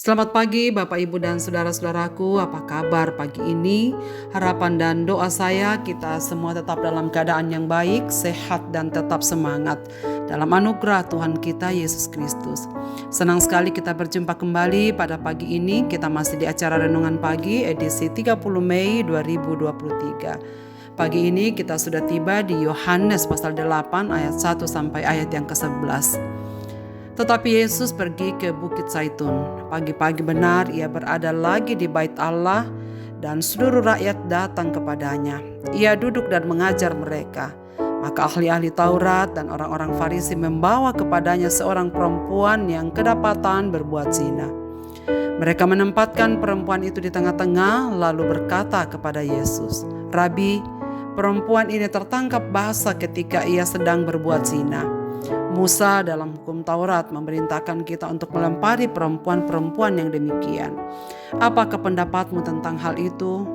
Selamat pagi Bapak Ibu dan saudara-saudaraku, apa kabar pagi ini? Harapan dan doa saya kita semua tetap dalam keadaan yang baik, sehat dan tetap semangat dalam anugerah Tuhan kita Yesus Kristus. Senang sekali kita berjumpa kembali pada pagi ini. Kita masih di acara Renungan Pagi edisi 30 Mei 2023. Pagi ini kita sudah tiba di Yohanes pasal 8 ayat 1 sampai ayat yang ke-11. Tetapi Yesus pergi ke Bukit Zaitun. Pagi-pagi benar ia berada lagi di bait Allah dan seluruh rakyat datang kepadanya. Ia duduk dan mengajar mereka. Maka ahli-ahli Taurat dan orang-orang Farisi membawa kepadanya seorang perempuan yang kedapatan berbuat zina. Mereka menempatkan perempuan itu di tengah-tengah lalu berkata kepada Yesus, "Rabi, perempuan ini tertangkap basah ketika ia sedang berbuat zina. Musa dalam hukum Taurat memerintahkan kita untuk melempari perempuan-perempuan yang demikian. Apakah pendapatmu tentang hal itu?"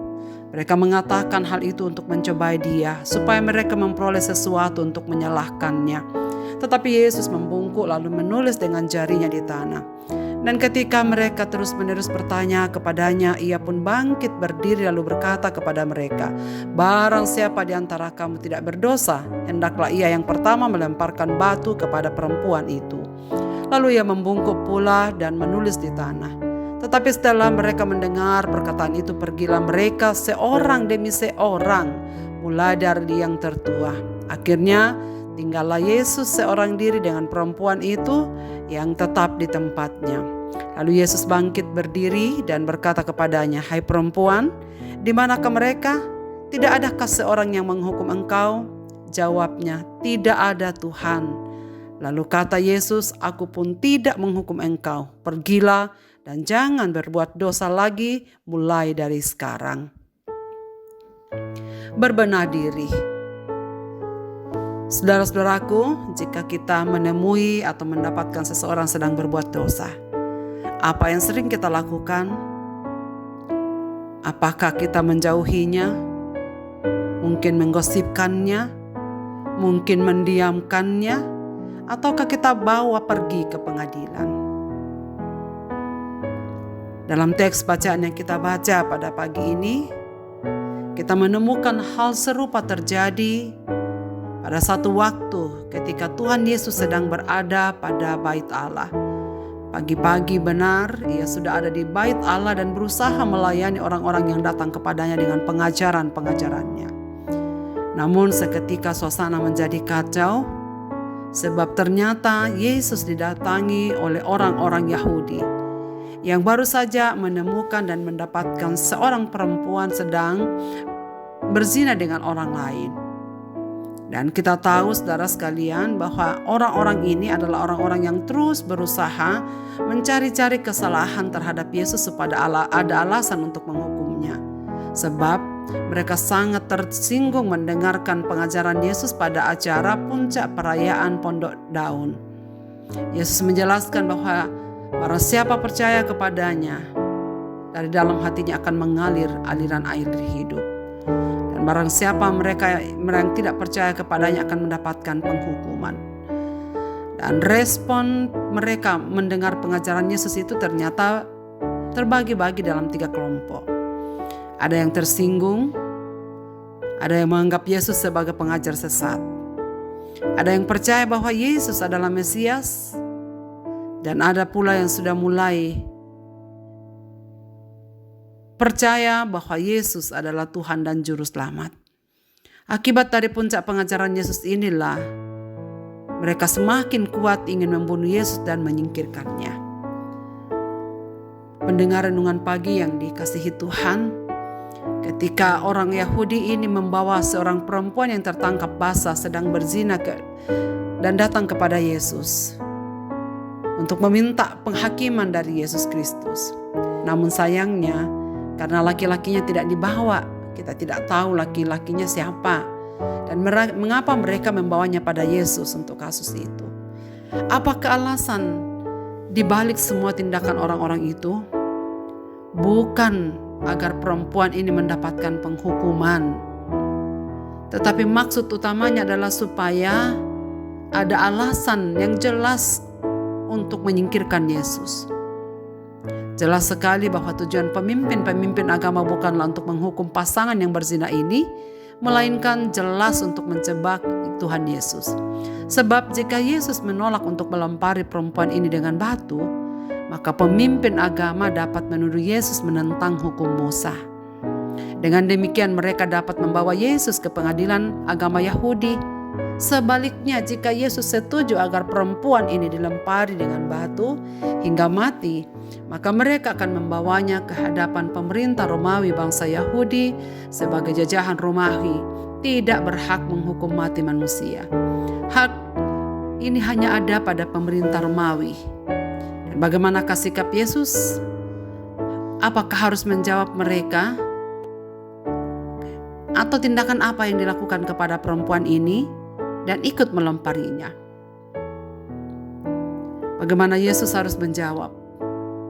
Mereka mengatakan hal itu untuk mencobai dia, supaya mereka memperoleh sesuatu untuk menyalahkannya. Tetapi Yesus membungkuk lalu menulis dengan jarinya di tanah. Dan ketika mereka terus-menerus bertanya kepadanya, ia pun bangkit berdiri lalu berkata kepada mereka, "Barang siapa di antara kamu tidak berdosa, hendaklah ia yang pertama melemparkan batu kepada perempuan itu." Lalu ia membungkuk pula dan menulis di tanah. Tetapi setelah mereka mendengar perkataan itu, pergilah mereka seorang demi seorang, mulai dari yang tertua. Akhirnya tinggallah Yesus seorang diri dengan perempuan itu yang tetap di tempatnya. Lalu Yesus bangkit berdiri dan berkata kepadanya, "Hai perempuan, di manakah mereka? Tidak adakah seorang yang menghukum engkau?" Jawabnya, "Tidak ada, Tuhan." Lalu kata Yesus, "Aku pun tidak menghukum engkau. Pergilah dan jangan berbuat dosa lagi mulai dari sekarang." Berbenah diri. Saudara-saudaraku, jika kita menemui atau mendapatkan seseorang sedang berbuat dosa, apa yang sering kita lakukan? Apakah kita menjauhinya? Mungkin menggosipkannya? Mungkin mendiamkannya? Ataukah kita bawa pergi ke pengadilan? Dalam teks bacaan yang kita baca pada pagi ini, kita menemukan hal serupa terjadi pada satu waktu ketika Tuhan Yesus sedang berada pada bait Allah. Pagi-pagi benar ia sudah ada di bait Allah dan berusaha melayani orang-orang yang datang kepadanya dengan pengajaran-pengajarannya. Namun seketika suasana menjadi kacau, sebab ternyata Yesus didatangi oleh orang-orang Yahudi yang baru saja menemukan dan mendapatkan seorang perempuan sedang berzina dengan orang lain. Dan kita tahu saudara sekalian bahwa orang-orang ini adalah orang-orang yang terus berusaha mencari-cari kesalahan terhadap Yesus supaya ada alasan untuk menghukumnya. Sebab mereka sangat tersinggung mendengarkan pengajaran Yesus pada acara puncak perayaan Pondok Daun. Yesus menjelaskan bahwa barang siapa percaya kepadanya, dari dalam hatinya akan mengalir aliran air hidup. Dan barang siapa mereka yang tidak percaya kepadanya akan mendapatkan penghukuman. Dan respon mereka mendengar pengajaran Yesus itu ternyata terbagi-bagi dalam 3 kelompok. Ada yang tersinggung, ada yang menganggap Yesus sebagai pengajar sesat, ada yang percaya bahwa Yesus adalah Mesias, dan ada pula yang sudah mulai percaya bahwa Yesus adalah Tuhan dan Juru Selamat. Akibat dari puncak pengajaran Yesus inilah mereka semakin kuat ingin membunuh Yesus dan menyingkirkannya. Pendengar renungan pagi yang dikasihi Tuhan, ketika orang Yahudi ini membawa seorang perempuan yang tertangkap basah sedang berzina dan datang kepada Yesus untuk meminta penghakiman dari Yesus Kristus. Namun sayangnya, karena laki-lakinya tidak dibawa, kita tidak tahu laki-lakinya siapa dan mengapa mereka membawanya pada Yesus untuk kasus itu. Apakah alasan dibalik semua tindakan orang-orang itu? Bukan agar perempuan ini mendapatkan penghukuman, tetapi maksud utamanya adalah supaya ada alasan yang jelas untuk menyingkirkan Yesus. Jelas sekali bahwa tujuan pemimpin-pemimpin agama bukanlah untuk menghukum pasangan yang berzina ini, melainkan jelas untuk menjebak Tuhan Yesus. Sebab jika Yesus menolak untuk melempari perempuan ini dengan batu, maka pemimpin agama dapat menuduh Yesus menentang hukum Musa. Dengan demikian mereka dapat membawa Yesus ke pengadilan agama Yahudi. Sebaliknya, jika Yesus setuju agar perempuan ini dilempari dengan batu hingga mati, maka mereka akan membawanya ke hadapan pemerintah Romawi. Bangsa Yahudi sebagai jajahan Romawi tidak berhak menghukum mati manusia. Hak ini hanya ada pada pemerintah Romawi. Dan bagaimanakah sikap Yesus? Apakah harus menjawab mereka? Atau tindakan apa yang dilakukan kepada perempuan ini dan ikut melemparinya? Bagaimana Yesus harus menjawab?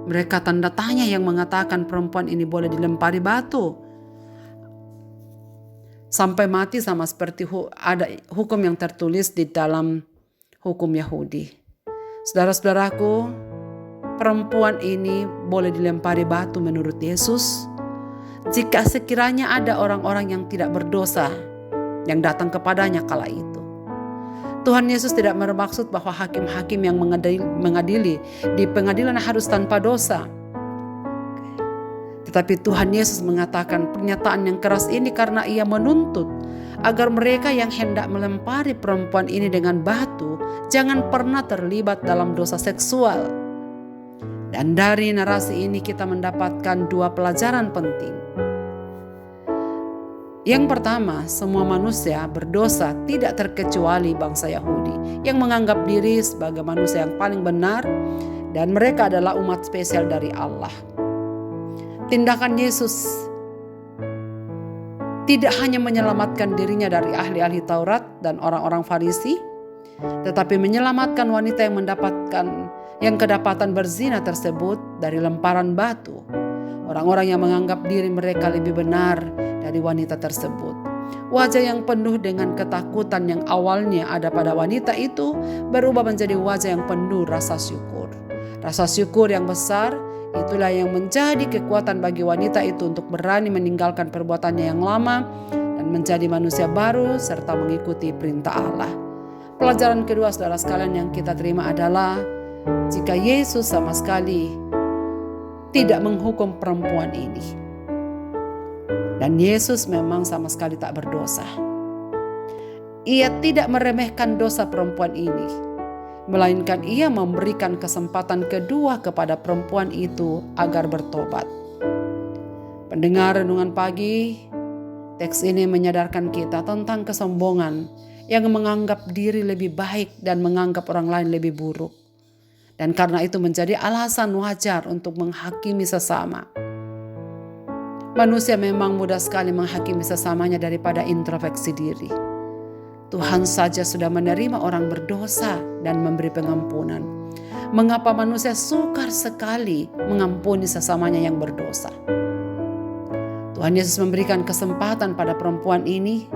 Mereka tanda tanya yang mengatakan perempuan ini boleh dilempari batu sampai mati, sama seperti ada hukum yang tertulis di dalam hukum Yahudi. Saudara-saudaraku, perempuan ini boleh dilempari batu menurut Yesus jika sekiranya ada orang-orang yang tidak berdosa yang datang kepadanya kala itu. Tuhan Yesus tidak bermaksud bahwa hakim-hakim yang mengadili di pengadilan harus tanpa dosa. Tetapi Tuhan Yesus mengatakan pernyataan yang keras ini karena ia menuntut agar mereka yang hendak melempari perempuan ini dengan batu jangan pernah terlibat dalam dosa seksual. Dan dari narasi ini kita mendapatkan dua pelajaran penting. Yang pertama, semua manusia berdosa tidak terkecuali bangsa Yahudi yang menganggap diri sebagai manusia yang paling benar dan mereka adalah umat spesial dari Allah. Tindakan Yesus tidak hanya menyelamatkan dirinya dari ahli-ahli Taurat dan orang-orang Farisi, tetapi menyelamatkan wanita yang kedapatan berzina tersebut dari lemparan batu. Orang-orang yang menganggap diri mereka lebih benar dari wanita tersebut. Wajah yang penuh dengan ketakutan yang awalnya ada pada wanita itu berubah menjadi wajah yang penuh rasa syukur. Rasa syukur yang besar itulah yang menjadi kekuatan bagi wanita itu untuk berani meninggalkan perbuatannya yang lama dan menjadi manusia baru serta mengikuti perintah Allah. Pelajaran kedua, saudara sekalian, yang kita terima adalah jika Yesus sama sekali tidak menghukum perempuan ini. Dan Yesus memang sama sekali tak berdosa. Ia tidak meremehkan dosa perempuan ini, melainkan ia memberikan kesempatan kedua kepada perempuan itu agar bertobat. Pendengar renungan pagi, teks ini menyadarkan kita tentang kesombongan yang menganggap diri lebih baik dan menganggap orang lain lebih buruk. Dan karena itu menjadi alasan wajar untuk menghakimi sesama. Manusia memang mudah sekali menghakimi sesamanya daripada introspeksi diri. Tuhan saja sudah menerima orang berdosa dan memberi pengampunan. Mengapa manusia sukar sekali mengampuni sesamanya yang berdosa? Tuhan Yesus memberikan kesempatan pada perempuan ini.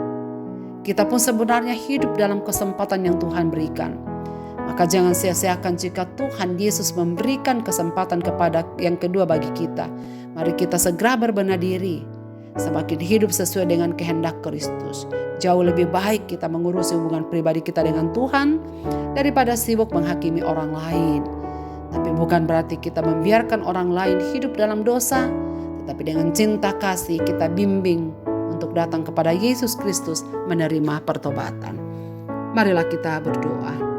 Kita pun sebenarnya hidup dalam kesempatan yang Tuhan berikan. Maka jangan sia-siakan jika Tuhan Yesus memberikan kesempatan kepada yang kedua bagi kita. Mari kita segera berbenah diri, semakin hidup sesuai dengan kehendak Kristus. Jauh lebih baik kita mengurusi hubungan pribadi kita dengan Tuhan daripada sibuk menghakimi orang lain. Tapi bukan berarti kita membiarkan orang lain hidup dalam dosa, tetapi dengan cinta kasih kita bimbing untuk datang kepada Yesus Kristus menerima pertobatan. Marilah kita berdoa.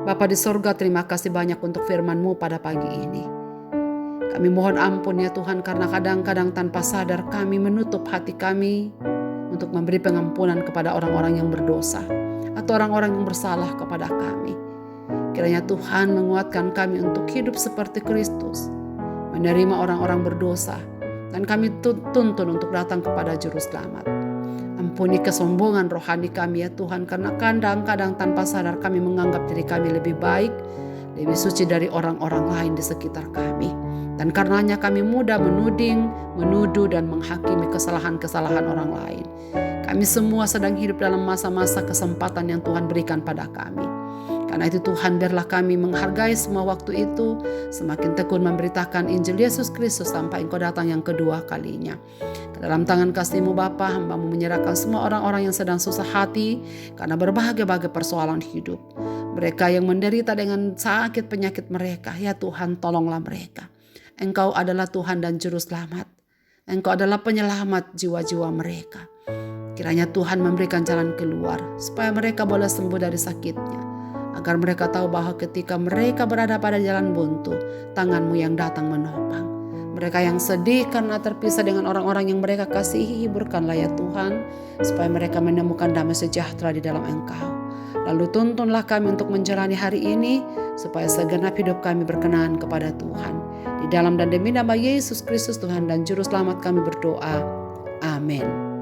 Bapa di sorga, terima kasih banyak untuk firman-Mu pada pagi ini. Kami mohon ampun ya Tuhan, karena kadang-kadang tanpa sadar kami menutup hati kami untuk memberi pengampunan kepada orang-orang yang berdosa atau orang-orang yang bersalah kepada kami. Kiranya Tuhan menguatkan kami untuk hidup seperti Kristus, menerima orang-orang berdosa, dan kami tuntun untuk datang kepada Juru Selamat. Ampuni kesombongan rohani kami ya Tuhan, karena kadang-kadang tanpa sadar kami menganggap diri kami lebih baik, lebih suci dari orang-orang lain di sekitar kami. Dan karenanya kami mudah menuding, menuduh, dan menghakimi kesalahan-kesalahan orang lain. Kami semua sedang hidup dalam masa-masa kesempatan yang Tuhan berikan pada kami. Karena itu Tuhan, biarlah kami menghargai semua waktu itu, semakin tekun memberitakan Injil Yesus Kristus sampai Engkau datang yang kedua kalinya. Ke dalam tangan kasih-Mu Bapa, hamba-Mu menyerahkan semua orang-orang yang sedang susah hati karena berbagai-bagai persoalan hidup. Mereka yang menderita dengan sakit penyakit mereka, ya Tuhan, tolonglah mereka. Engkau adalah Tuhan dan Juru Selamat. Engkau adalah penyelamat jiwa-jiwa mereka. Kiranya Tuhan memberikan jalan keluar supaya mereka boleh sembuh dari sakitnya. Agar mereka tahu bahwa ketika mereka berada pada jalan buntu, tangan-Mu yang datang menopang. Mereka yang sedih karena terpisah dengan orang-orang yang mereka kasihi, hiburkanlah ya Tuhan, supaya mereka menemukan damai sejahtera di dalam Engkau. Lalu tuntunlah kami untuk menjalani hari ini, supaya segenap hidup kami berkenan kepada Tuhan. Di dalam dan demi nama Yesus Kristus Tuhan dan Juru Selamat kami berdoa. Amin.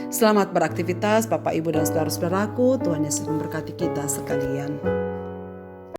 Selamat beraktivitas Bapak, Ibu, dan saudara-saudaraku. Tuhan Yesus memberkati kita sekalian.